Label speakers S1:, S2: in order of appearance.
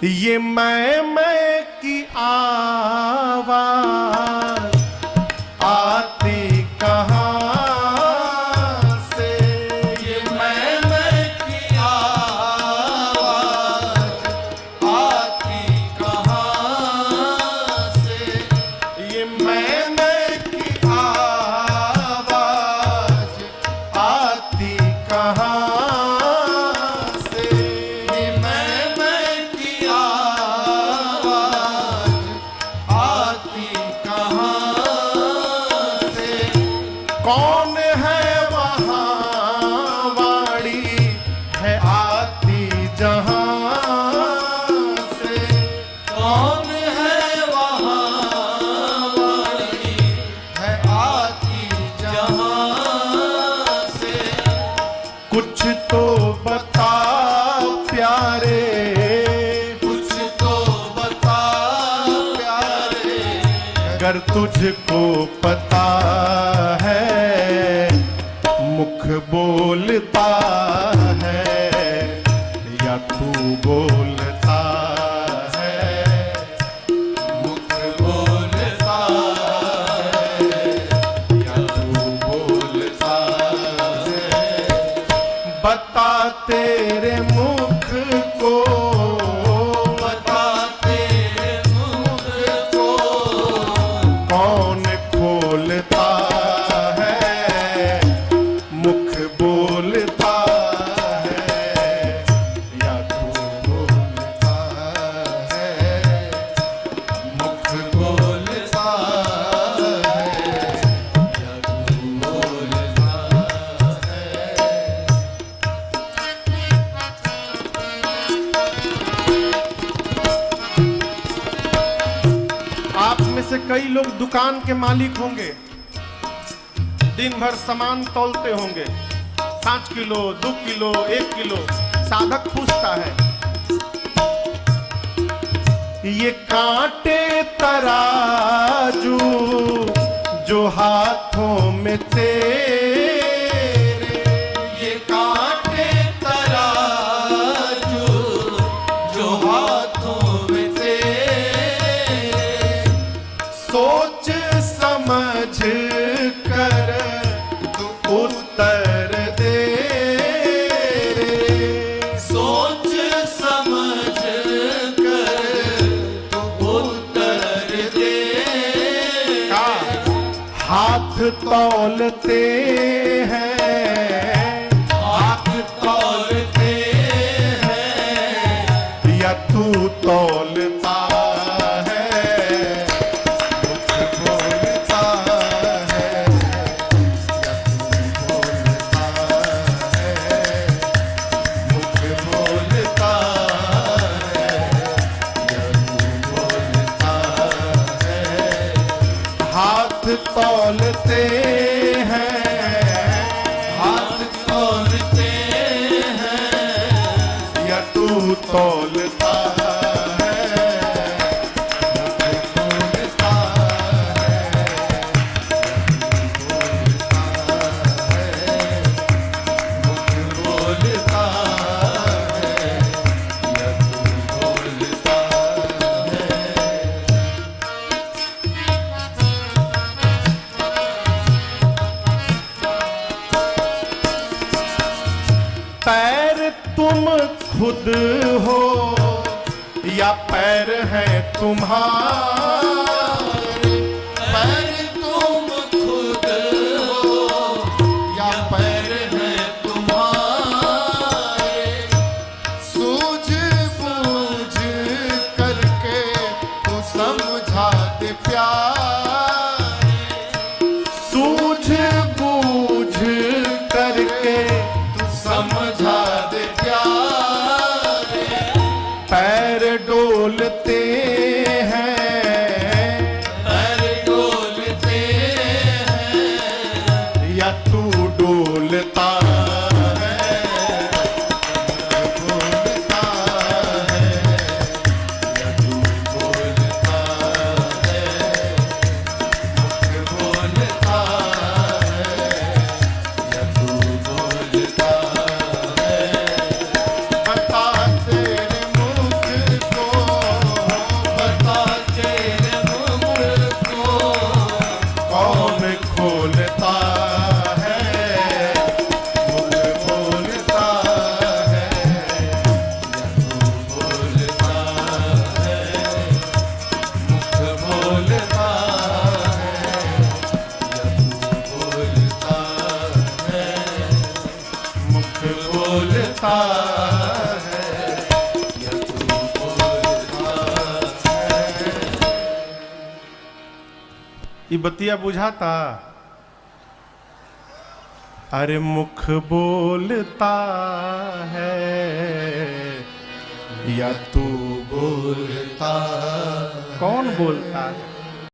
S1: ये मैं की आवाज आती कहाँ से?
S2: ये मैं की आवाज आती कहाँ से?
S1: ये मैं की आवाज आती कहाँ से?
S2: ये मैं की आवाज आती कहाँ से?
S1: कौन है वहाँ वाणी है आती जहाँ से?
S2: कौन है वहाँ वाणी है आती जहाँ से?
S1: कुछ तो बता प्यारे,
S2: कुछ तो बता प्यारे,
S1: अगर तुझको पता है मुख बोलता है या तू बोलता है?
S2: मुख बोलता है या तू बोलता है?
S1: बता तेरे मुख को,
S2: बता तेरे मुख को
S1: कौन खोलता है? मुख बोलता है या तू बोलता है?
S2: मुख बोलता है या तू बोलता है?
S1: आप में से कई लोग दुकान के मालिक होंगे, दिन भर सामान तौलते होंगे, 5 किलो 2 किलो 1 किलो। साधक पूछता है ये कांटे तराजू जो हाथों में तेरे,
S2: ये कांटे तराजू जो हाथों में तेरे,
S1: सोच समझ कर तू उत्तर दे रे।
S2: सोच समझ कर तू उत्तर दे।
S1: का हाथ तौलते हैं,
S2: हाथ तौलते हैं
S1: या तू तौलता है? मुख बोलता है या तू बोलता है? मुख बोलता है या तू बोलता है? हाथ तौलते हैं,
S2: हाथ तौलते हैं
S1: या तू तौलता है? मुख बोलता है मुख बोलता है या तू बोलता है? पैर तुम खुद हो या पैर है तुम्हारे?
S2: पैर तुम खुद हो या पैर हैं तुम्हारे,
S1: सूझ बूझ करके तू समझा दे प्यारे, सूझ बूझ करके तू
S2: समझा दे प्यारे।
S1: पैर डोलते हैं बोलता है।
S2: या तू बोलता है।
S1: ये बतिया बुझाता। अरे मुख बोलता है
S2: या तू बोलता
S1: कौन बोलता है?